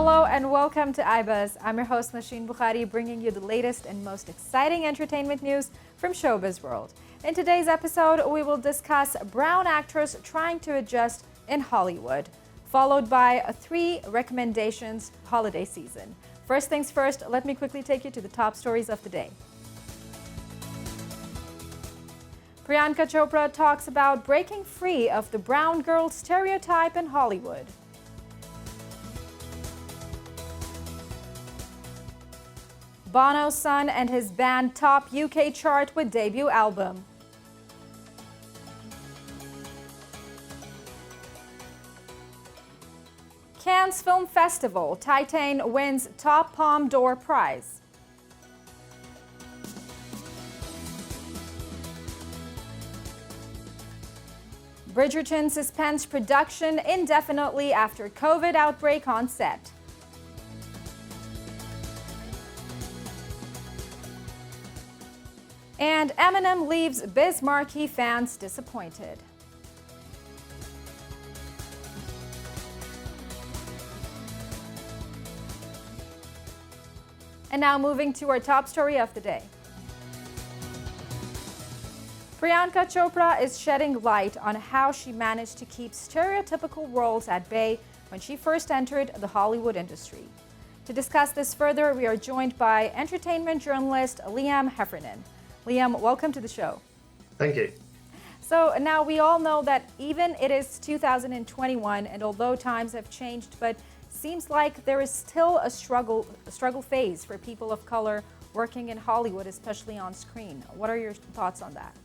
Hello and welcome to iBuzz. I'm your host Nashin Bukhari, bringing you the latest and most exciting entertainment news from showbiz world. In today's episode, we will discuss brown actors trying to adjust in Hollywood, followed by 3 recommendations holiday season. First things first, let me quickly take you to the top stories of the day. Priyanka Chopra talks about breaking free of the brown girl stereotype in Hollywood. Bono's son and his band top UK chart with debut album. Cannes Film Festival, Titane wins top Palme d'Or prize. Bridgerton suspends production indefinitely after COVID outbreak on set. And Eminem leaves Biz Markie fans disappointed. And now moving to our top story of the day. Priyanka Chopra is shedding light on how she managed to keep stereotypical roles at bay when she first entered the Hollywood industry. To discuss this further, we are joined by entertainment journalist Liam Heffernan. Liam, welcome to the show. Thank you. So now we all know that even it is 2021, and although times have changed, but seems like there is still a struggle phase for people of color working in Hollywood, especially on screen. What are your thoughts on that?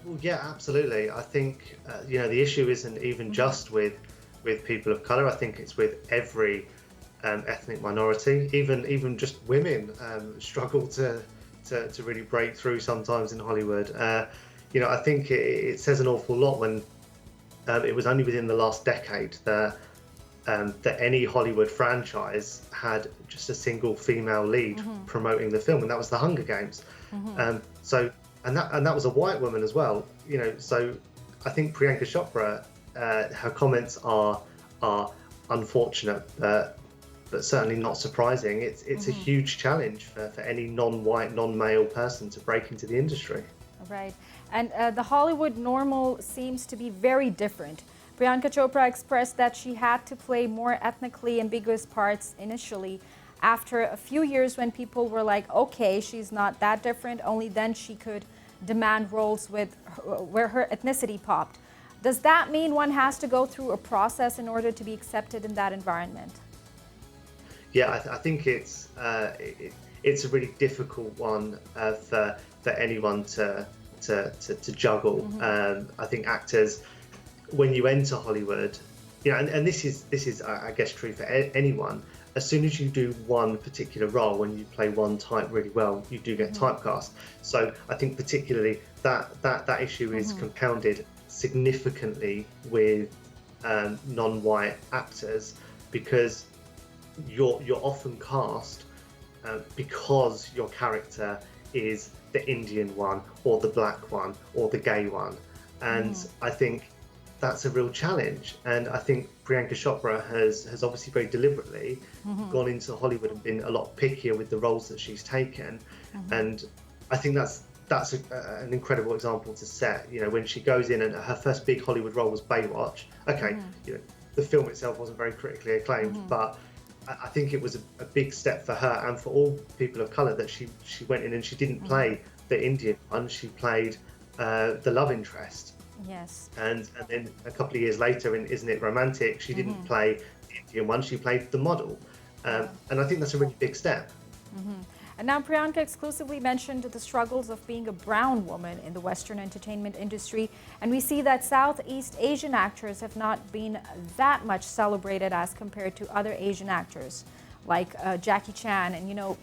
Well, yeah, absolutely. I think the issue isn't even just with people of color. I think it's with every ethnic minority. Even just women struggle to really break through sometimes in Hollywood. I think it says an awful lot when it was only within the last decade that any Hollywood franchise had just a single female lead promoting the film, and that was The Hunger Games. And that was a white woman as well. So I think Priyanka Chopra, her comments are unfortunate, but certainly not surprising. It's a huge challenge for any non-white, non-male person to break into the industry. Right. And the Hollywood normal seems to be very different. Priyanka Chopra expressed that she had to play more ethnically ambiguous parts initially. After a few years when people were like, okay, she's not that different, only then she could demand roles where her ethnicity popped. Does that mean one has to go through a process in order to be accepted in that environment? Yeah, I think it's a really difficult one for anyone to juggle. I think actors, when you enter Hollywood, and this is I guess true for anyone. As soon as you do one particular role, when you play one type really well, you do get typecast. So I think particularly that issue is compounded significantly with non-white actors, because you're often cast because your character is the Indian one, or the black one, or the gay one, and I think that's a real challenge. And I think Priyanka Chopra has obviously very deliberately gone into Hollywood and been a lot pickier with the roles that she's taken. And I think that's an incredible example to set. When she goes in and her first big Hollywood role was Baywatch. Okay, the film itself wasn't very critically acclaimed, but I think it was a big step for her and for all people of color that she went in and she didn't play the Indian one, she played the love interest. Yes. And then a couple of years later in Isn't It Romantic, she didn't play the Indian one, she played the model. And I think that's a really big step. And now Priyanka exclusively mentioned the struggles of being a brown woman in the Western entertainment industry. And we see that Southeast Asian actors have not been that much celebrated as compared to other Asian actors, like Jackie Chan and,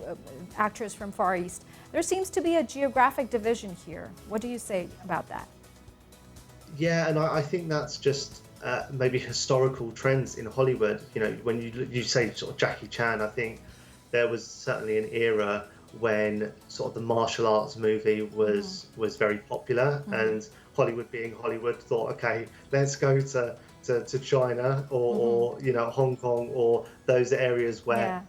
actors from Far East. There seems to be a geographic division here. What do you say about that? Yeah, and I think that's just maybe historical trends in Hollywood. When you say sort of Jackie Chan, I think there was certainly an era when sort of the martial arts movie was very popular, and Hollywood being Hollywood thought, okay, let's go to to China or Hong Kong or those areas where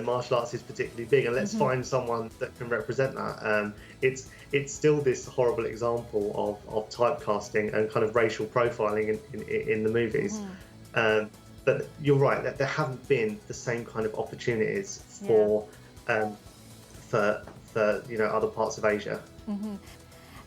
martial arts is particularly big, and let's find someone that can represent that. It's still this horrible example of typecasting and kind of racial profiling in the movies. But you're right, that there haven't been the same kind of opportunities for other parts of Asia.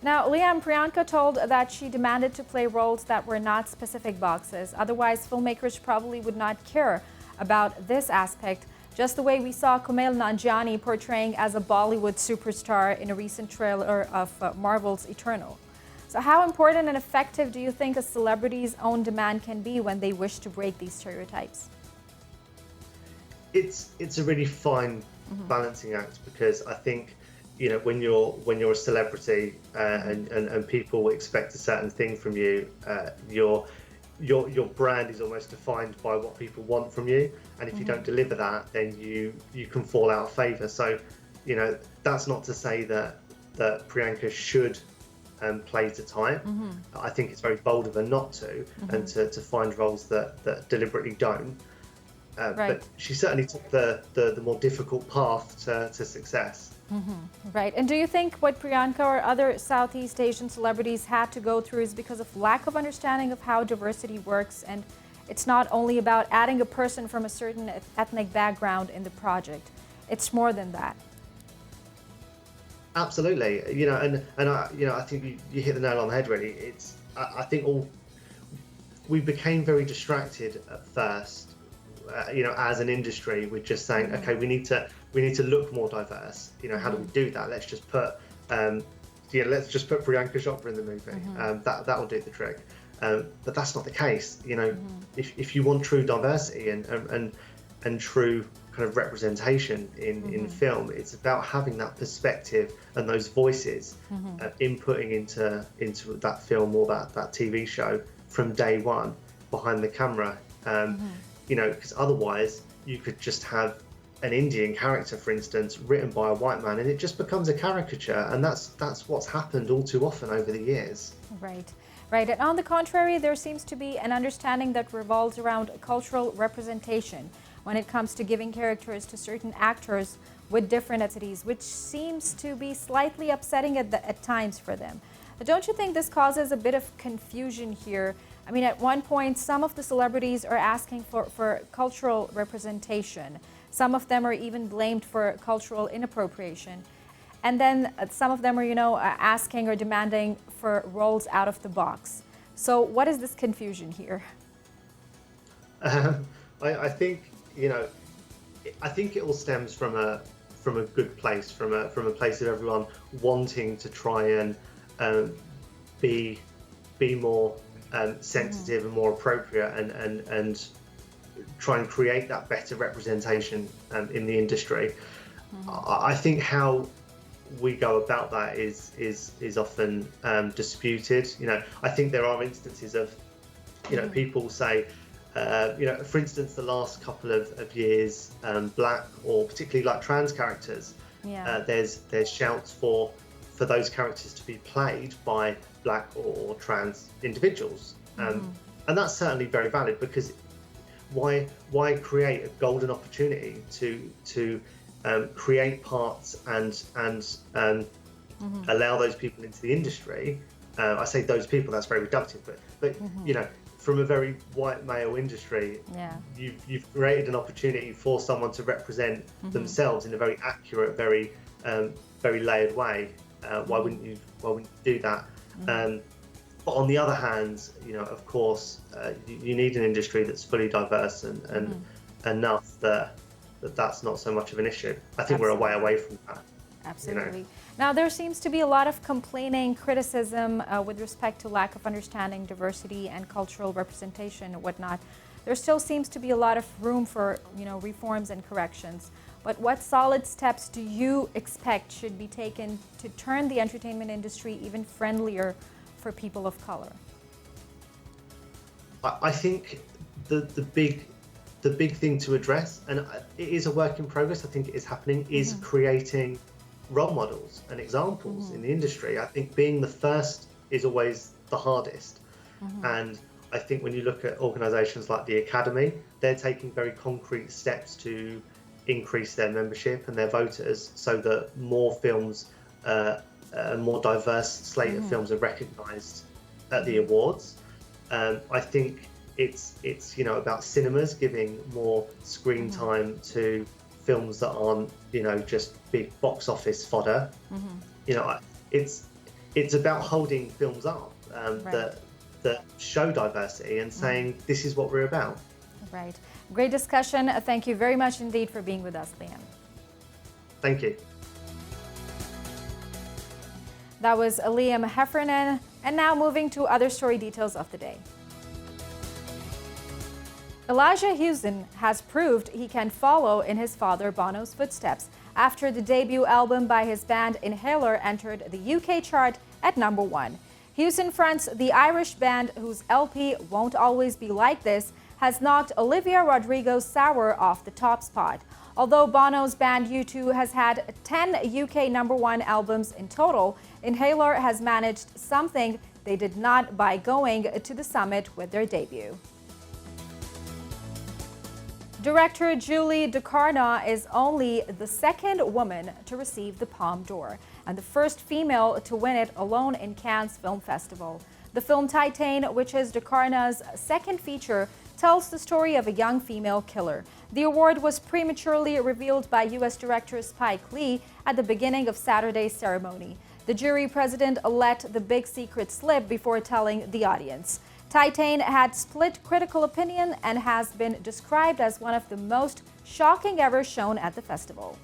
Now, Liam, Priyanka told that she demanded to play roles that were not specific boxes. Otherwise, filmmakers probably would not care about this aspect, just the way we saw Kumail Nanjiani portraying as a Bollywood superstar in a recent trailer of Marvel's Eternal. So how important and effective do you think a celebrity's own demand can be when they wish to break these stereotypes? It's a really fine balancing act, because I think when you're a celebrity and people expect a certain thing from you, your brand is almost defined by what people want from you, and if you don't deliver that, then you can fall out of favor. So that's not to say that Priyanka should play to type. I think it's very bold of her not to, and to find roles that deliberately don't. But she certainly took the more difficult path to success. Right. And do you think what Priyanka or other Southeast Asian celebrities had to go through is because of lack of understanding of how diversity works, and it's not only about adding a person from a certain ethnic background in the project, it's more than that? Absolutely. I think you hit the nail on the head, really. I think we became very distracted at first, as an industry, with just saying, okay, we need to look more diverse. How do we do that? Let's just put Priyanka Chopra in the movie. That will do the trick. But that's not the case. If you want true diversity and true kind of representation in film, it's about having that perspective and those voices inputting into that film or that TV show from day one behind the camera. Because otherwise you could just have an Indian character, for instance, written by a white man, and it just becomes a caricature, and that's what's happened all too often over the years. Right. And on the contrary, there seems to be an understanding that revolves around cultural representation when it comes to giving characters to certain actors with different ethnicities, which seems to be slightly upsetting at times for them. But don't you think this causes a bit of confusion here? I mean, at one point, some of the celebrities are asking for cultural representation. Some of them are even blamed for cultural inappropriation. And then some of them are, asking or demanding for roles out of the box. So what is this confusion here? I think, I think it all stems from a good place, from a place of everyone wanting to try and be more sensitive and more appropriate, and try and create that better representation in the industry. I think how we go about that is often disputed. I think there are instances of people say, for instance, the last couple of years, black or particularly like trans characters, there's shouts for those characters to be played by black or trans individuals, and that's certainly very valid, because why create a golden opportunity to create parts and allow those people into the industry? I say those people, that's very reductive, but from a very white male industry, you've created an opportunity for someone to represent themselves in a very accurate, very layered way. Why wouldn't you do that? But on the other hand, of course, you need an industry that's fully diverse and enough that's not so much of an issue. I think we're a way away from that. Absolutely. Now, there seems to be a lot of complaining, criticism with respect to lack of understanding diversity and cultural representation and whatnot. There still seems to be a lot of room for, reforms and corrections. But what solid steps do you expect should be taken to turn the entertainment industry even friendlier for people of color? I think the big thing to address, and it is a work in progress, I think it is happening, is creating role models and examples in the industry. I think being the first is always the hardest, and I think when you look at organisations like the Academy, they're taking very concrete steps to increase their membership and their voters so that more films, a more diverse slate of films are recognised at the awards. I think it's about cinemas giving more screen time to films that aren't just big box office fodder. It's about holding films up that show diversity and saying this is what we're about. Right. Great discussion. Thank you very much indeed for being with us, Liam. Thank you. That was Liam Heffernan. And now moving to other story details of the day. Elijah Houston has proved he can follow in his father Bono's footsteps after the debut album by his band Inhaler entered the UK chart at #1. Houston fronts the Irish band whose LP Won't Always Be Like This has knocked Olivia Rodrigo's Sour off the top spot. Although Bono's band U2 has had 10 UK #1 albums in total, Inhaler has managed something they did not by going to the summit with their debut. Director Julie Ducournau is only the second woman to receive the Palme d'Or and the first female to win it alone in Cannes Film Festival. The film Titane, which is Ducournau's second feature, tells the story of a young female killer. The award was prematurely revealed by U.S. director Spike Lee at the beginning of Saturday's ceremony. The jury president let the big secret slip before telling the audience. Titane had split critical opinion and has been described as one of the most shocking ever shown at the festival.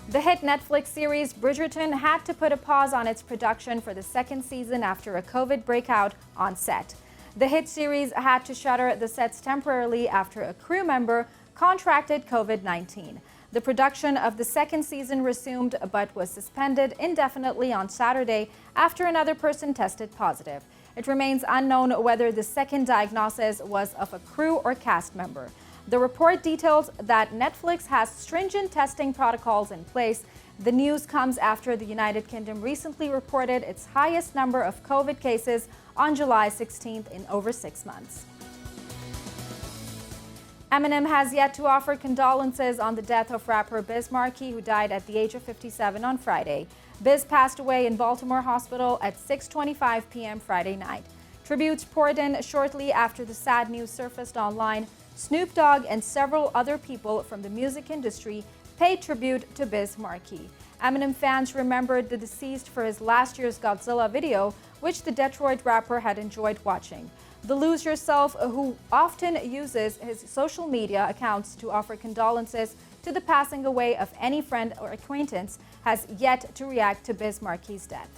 The hit Netflix series Bridgerton had to put a pause on its production for the second season after a COVID breakout on set. The hit series had to shutter the sets temporarily after a crew member contracted COVID-19. The production of the second season resumed but was suspended indefinitely on Saturday after another person tested positive. It remains unknown whether the second diagnosis was of a crew or cast member. The report details that Netflix has stringent testing protocols in place. The news comes after the United Kingdom recently reported its highest number of COVID cases on July 16th in over 6 months. Eminem has yet to offer condolences on the death of rapper Biz Markie, who died at the age of 57 on Friday. Biz passed away in Baltimore Hospital at 6:25 p.m. Friday night. Tributes poured in shortly after the sad news surfaced online. Snoop Dogg and several other people from the music industry paid tribute to Biz Markie. Eminem fans remembered the deceased for his last year's Godzilla video, which the Detroit rapper had enjoyed watching. The Lose Yourself, who often uses his social media accounts to offer condolences to the passing away of any friend or acquaintance, has yet to react to Biz Markie's death.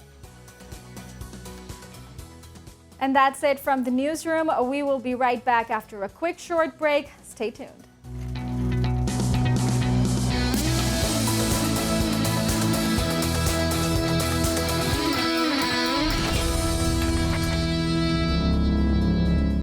And that's it from the newsroom. We will be right back after a quick short break. Stay tuned.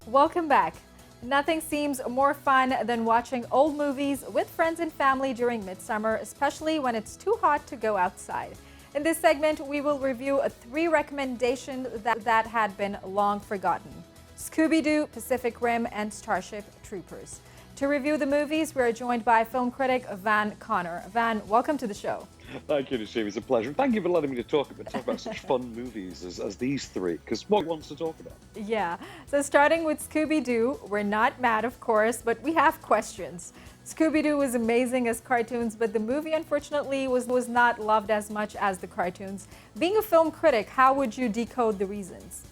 Welcome back. Nothing seems more fun than watching old movies with friends and family during midsummer, especially when it's too hot to go outside. In this segment, we will review 3 recommendations that had been long forgotten: Scooby Doo, Pacific Rim, and Starship Troopers. To review the movies, we are joined by film critic Van Connor. Van, welcome to the show. Thank you, Nashim. It's a pleasure. Thank you for letting me talk about such fun movies as these 3, because what wants to talk about? Yeah. So starting with Scooby Doo, we're not mad, of course, but we have questions. Scooby Doo was amazing as cartoons, but the movie, unfortunately, was not loved as much as the cartoons. Being a film critic, how would you decode the reasons?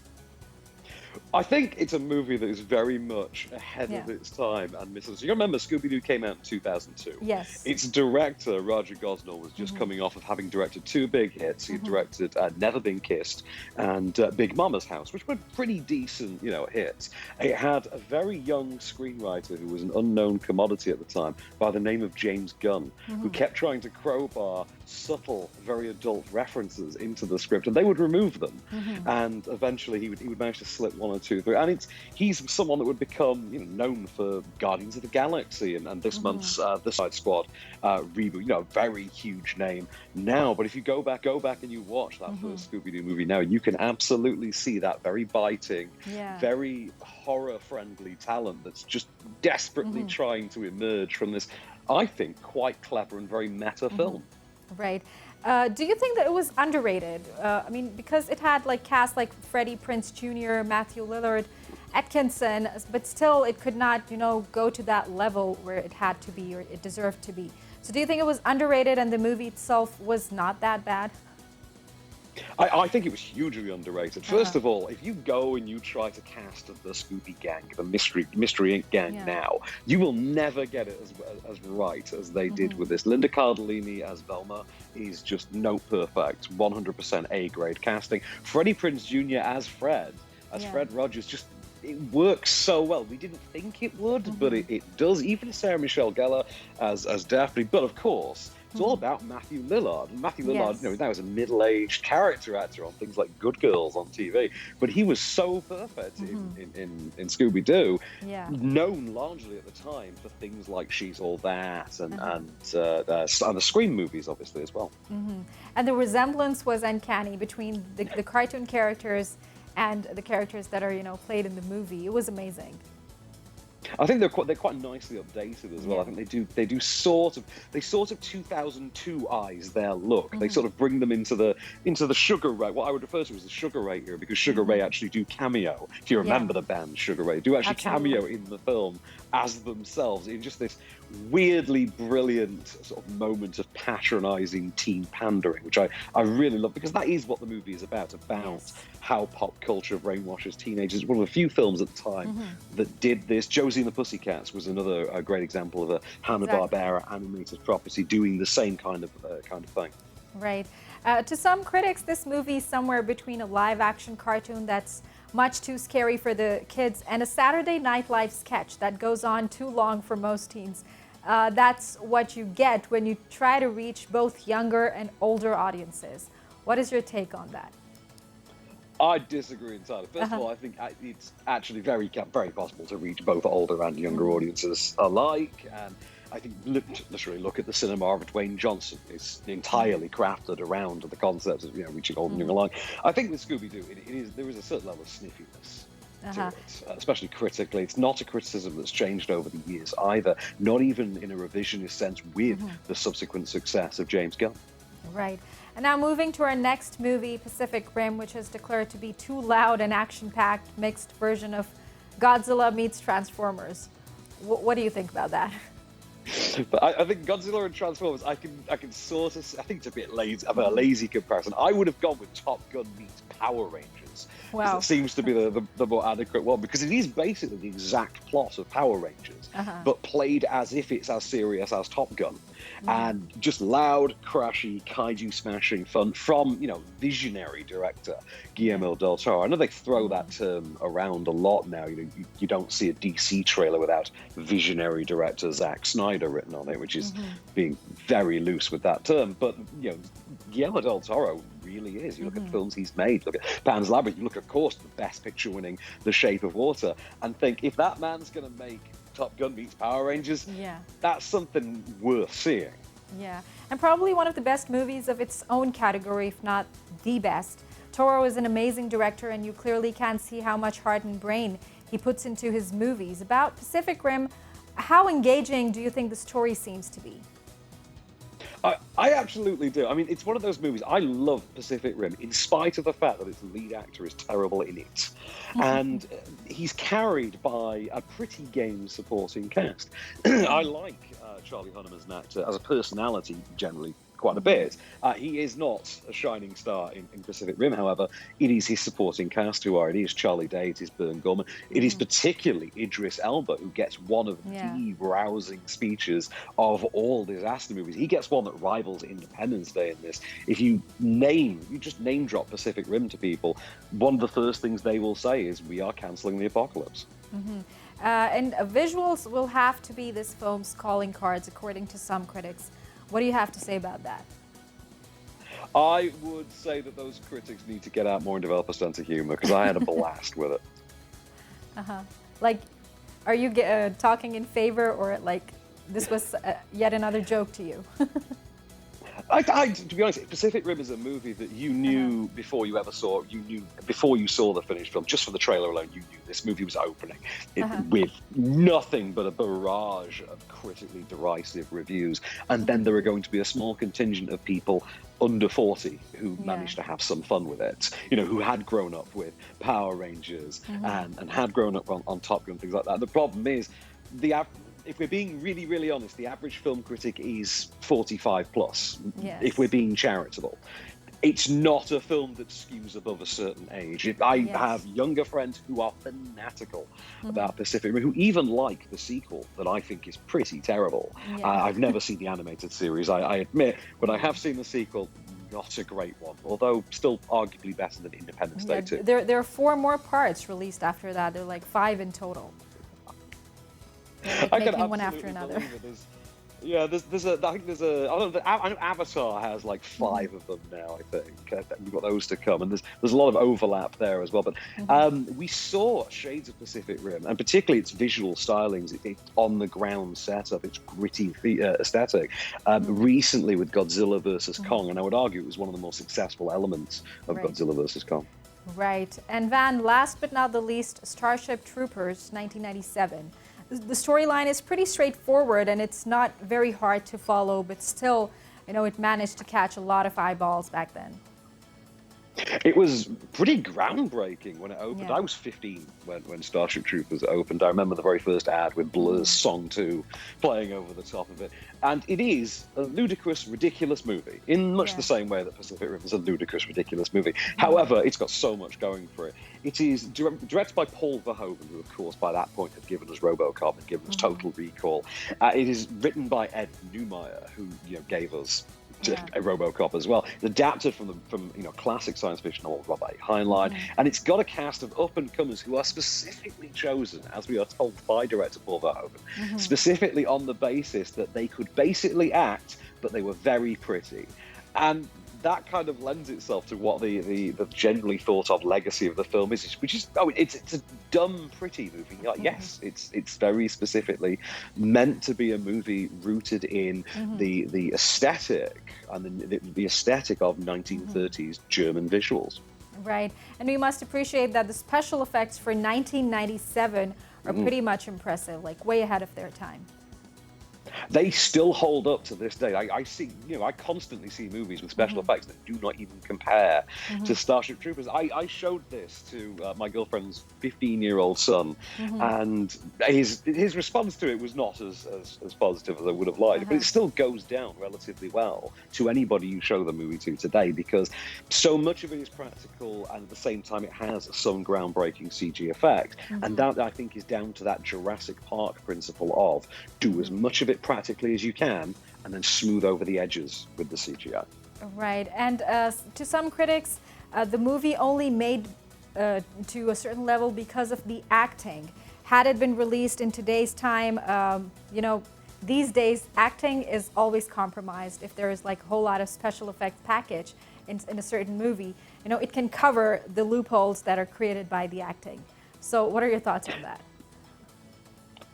I think it's a movie that is very much ahead of its time and misses. You remember Scooby Doo came out in 2002. Yes. Its director, Roger Gosnell, was just coming off of having directed 2 big hits. He directed Never Been Kissed and Big Mama's House, which were pretty decent, hits. It had a very young screenwriter who was an unknown commodity at the time by the name of James Gunn, who kept trying to crowbar subtle, very adult references into the script, and they would remove them. And eventually he would manage to slip one or 1, 2, 3. And he's someone that would become known for Guardians of the Galaxy and this month's The Suicide Squad reboot. Very huge name now. But if you go back and you watch that first Scooby Doo movie now, you can absolutely see that very biting, very horror-friendly talent that's just desperately trying to emerge from this, I think, quite clever and very meta film. Right. Do you think that it was underrated? I mean, because it had cast like Freddie Prinze Jr., Matthew Lillard, Atkinson, but still it could not, go to that level where it had to be or it deserved to be. So do you think it was underrated and the movie itself was not that bad? I think it was hugely underrated. First of all, if you go and you try to cast the Scooby Gang, the Mystery Inc. gang now, you will never get it as right as they did with this. Linda Cardellini as Velma is just note perfect, 100% A-grade casting. Freddie Prinze Jr. as Fred Rogers, it works so well. We didn't think it would, but it does. Even Sarah Michelle Gellar as Daphne. But of course, it's all about Matthew Lillard. Matthew Lillard, now is a middle-aged character actor on things like Good Girls on TV, but he was so perfect in Scooby Doo, known largely at the time for things like She's All That and the Scream movies, obviously, as well. And the resemblance was uncanny between the cartoon characters and the characters that are played in the movie. It was amazing. I think they're quite nicely updated as well. I think they do sort of 2002-ize their look. They sort of bring them into the Sugar Ray, what I would refer to as the Sugar Ray era, because Sugar Ray actually do cameo. If you remember the band Sugar Ray, do actually cameo in the film as themselves in just this weirdly brilliant sort of moment of patronizing teen pandering, which I really love, because that is what the movie is about how pop culture brainwashes teenagers. One of the few films at the time that did this. Josie and the Pussycats was another great example of a Hanna-Barbera animated property doing the same kind of thing. Right. To some critics, this movie is somewhere between a live-action cartoon that's much too scary for the kids and a Saturday Night Live sketch that goes on too long for most teens. That's what you get when you try to reach both younger and older audiences. What is your take on that? I disagree entirely. First of all, I think it's actually very possible to reach both older and younger audiences alike. And I think literally look at the cinema of Dwayne Johnson. It's entirely crafted around the concept of reaching old and young alike. I think with Scooby Doo, there is a certain level of sniffiness to it, especially critically. It's not a criticism that's changed over the years either, not even in a revisionist sense with the subsequent success of James Gunn. Right. And now moving to our next movie, Pacific Rim, which is declared to be too loud and action-packed mixed version of Godzilla meets Transformers. What do you think about that? I think Godzilla and Transformers, I can sort of, I think it's a bit lazy, of a lazy comparison. I would have gone with Top Gun meets Power Rangers. Wow. It seems to be the more adequate one, because it is basically the exact plot of Power Rangers, but played as if it's as serious as Top Gun. And just loud, crashy, kaiju smashing fun from, visionary director Guillermo del Toro. I know they throw that term around a lot now. You don't see a DC trailer without visionary director Zack Snyder written on it, which is being very loose with that term. But, Guillermo del Toro really is. You look at films he's made, look at Pan's Labyrinth, you look, of course, the best picture winning The Shape of Water, and think, if that man's going to make Top Gun meets Power Rangers, that's something worth seeing. Yeah, and probably one of the best movies of its own category, if not the best. Toro is an amazing director, and you clearly can see how much heart and brain he puts into his movies. About Pacific Rim, how engaging do you think the story seems to be? I absolutely do. I mean, it's one of those movies. I love Pacific Rim, in spite of the fact that its lead actor is terrible in it. And he's carried by a pretty game supporting cast. I like Charlie Hunnam as an actor, as a personality, generally quite a bit. He is not a shining star in Pacific Rim, however. It is his supporting cast who are. It is Charlie Day, it is Bern Gorman. It is particularly Idris Elba who gets one of the rousing speeches of all disaster movies. He gets one that rivals Independence Day in this. If you just name drop Pacific Rim to people, one of the first things they will say is, we are cancelling the apocalypse. And visuals will have to be this film's calling cards, according to some critics. What do you have to say about that? I would say that those critics need to get out more and develop a sense of humor, because I had a blast with it. Like, are you talking in favor, or like this was yet another joke to you? To be honest, Pacific Rim is a movie that you knew before you ever saw. You knew before you saw the finished film, just for the trailer alone, you knew this movie was opening with nothing but a barrage of critically derisive reviews, and then there are going to be a small contingent of people under 40 who managed to have some fun with it. You know, who had grown up with Power Rangers and had grown up on Top Gun, things like that. The problem is if we're being really, really honest, the average film critic is 45 plus, if we're being charitable. It's not a film that skews above a certain age. I have younger friends who are fanatical about Pacific Rim, who even like the sequel that I think is pretty terrible. I've never seen the animated series, I admit, but I have seen the sequel. Not a great one, although still arguably better than Independence Day 2. There are 4 more parts released after that. There are like 5 in total. Like making one after another. I know Avatar has like 5 of them now, I think. We've got those to come, and there's a lot of overlap there as well. But we saw shades of Pacific Rim, and particularly its visual stylings, its on-the-ground setup, its gritty aesthetic, recently with Godzilla vs. Kong, and I would argue it was one of the more successful elements of Godzilla vs. Kong. Right. And Van, last but not the least, Starship Troopers, 1997. The storyline is pretty straightforward, and it's not very hard to follow, but still, you know, it managed to catch a lot of eyeballs back then. It was pretty groundbreaking when it opened. I was 15 when Starship Troopers opened. I remember the very first ad with Blur's Song 2 playing over the top of it. And it is a ludicrous, ridiculous movie, in much the same way that Pacific Rim is a ludicrous, ridiculous movie. However, it's got so much going for it. It is directed by Paul Verhoeven, who, of course, by that point had given us RoboCop and given us Total Recall. It is written by Ed Neumeyer, who gave us a RoboCop as well. It's adapted from classic science fiction novel Robert A. Heinlein, and it's got a cast of up-and-comers who are specifically chosen, as we are told by director Paul Verhoeven, specifically on the basis that they could basically act, but they were very pretty. And that kind of lends itself to what the generally thought of legacy of the film is, which is it's a dumb, pretty movie. Yes, it's very specifically meant to be a movie rooted in the aesthetic and the aesthetic of 1930s German visuals. Right, and we must appreciate that the special effects for 1997 are pretty much impressive, like way ahead of their time. They still hold up to this day. I see, I constantly see movies with special effects that do not even compare to Starship Troopers. I showed this to my girlfriend's 15-year-old son, and his response to it was not as positive as I would have liked. But it still goes down relatively well to anybody you show the movie to today, because so much of it is practical, and at the same time it has some groundbreaking CG effect. And that, I think, is down to that Jurassic Park principle of do as much of it practically as you can, and then smooth over the edges with the CGI. Right, and to some critics, the movie only made to a certain level because of the acting. Had it been released in today's time, these days acting is always compromised. If there is like a whole lot of special effects package in a certain movie, it can cover the loopholes that are created by the acting. So what are your thoughts on that?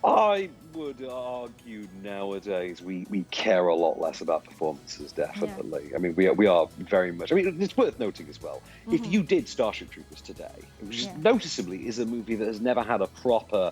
I would argue nowadays we care a lot less about performances, definitely. Yeah. I mean, we are very much... I mean, it's worth noting as well, if you did Starship Troopers today, which noticeably is a movie that has never had a proper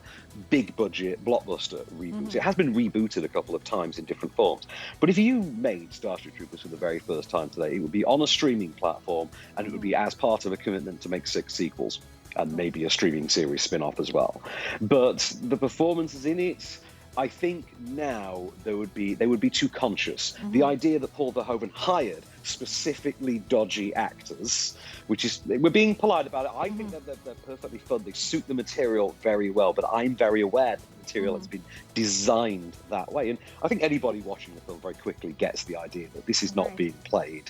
big-budget blockbuster reboot. It has been rebooted a couple of times in different forms. But if you made Starship Troopers for the very first time today, it would be on a streaming platform, and it would be as part of a commitment to make 6 sequels. And maybe a streaming series spin-off as well. But the performances in it, I think now they would be too conscious. The idea that Paul Verhoeven hired specifically dodgy actors, which is, we're being polite about it. I think that they're perfectly fun. They suit the material very well, but I'm very aware that the material has been designed that way. And I think anybody watching the film very quickly gets the idea that this is not being played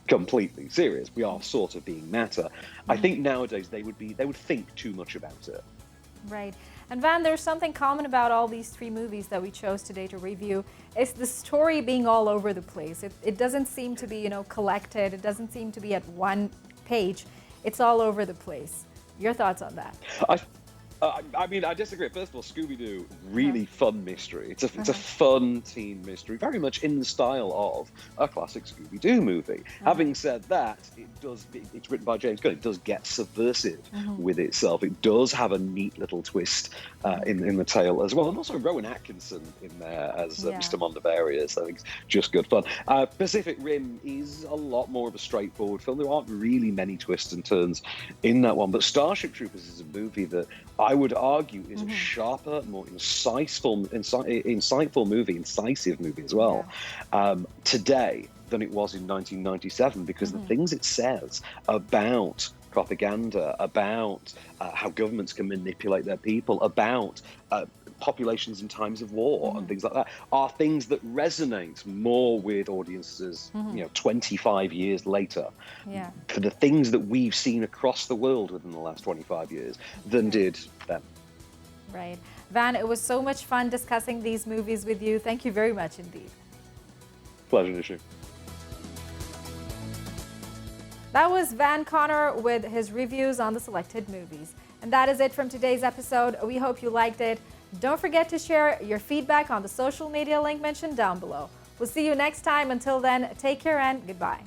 completely serious. We are sort of being meta. I think nowadays they would think too much about it. Right. And Van, there's something common about all these 3 movies that we chose today to review. It's the story being all over the place. It doesn't seem to be, collected. It doesn't seem to be at one page. It's all over the place. Your thoughts on that? I mean, I disagree. First of all, Scooby Doo, really fun mystery. It's a fun teen mystery, very much in the style of a classic Scooby Doo movie. Having said that, it's written by James Gunn. It does get subversive with itself. It does have a neat little twist in the tale as well, and also Rowan Atkinson in there as Mr. Mondavaria. So it's just good fun. Pacific Rim is a lot more of a straightforward film. There aren't really many twists and turns in that one, but Starship Troopers is a movie that I would argue is a sharper, more incisive movie, incisive movie as well, today than it was in 1997, because the things it says about propaganda, about how governments can manipulate their people, about populations in times of war and things like that, are things that resonate more with audiences 25 years later for the things that we've seen across the world within the last 25 years than did then. Right. Van, it was so much fun discussing these movies with you. Thank you very much indeed. Pleasure, Nishu. That was Van Connor with his reviews on the selected movies. And that is it from today's episode. We hope you liked it. Don't forget to share your feedback on the social media link mentioned down below. We'll see you next time. Until then, take care and goodbye.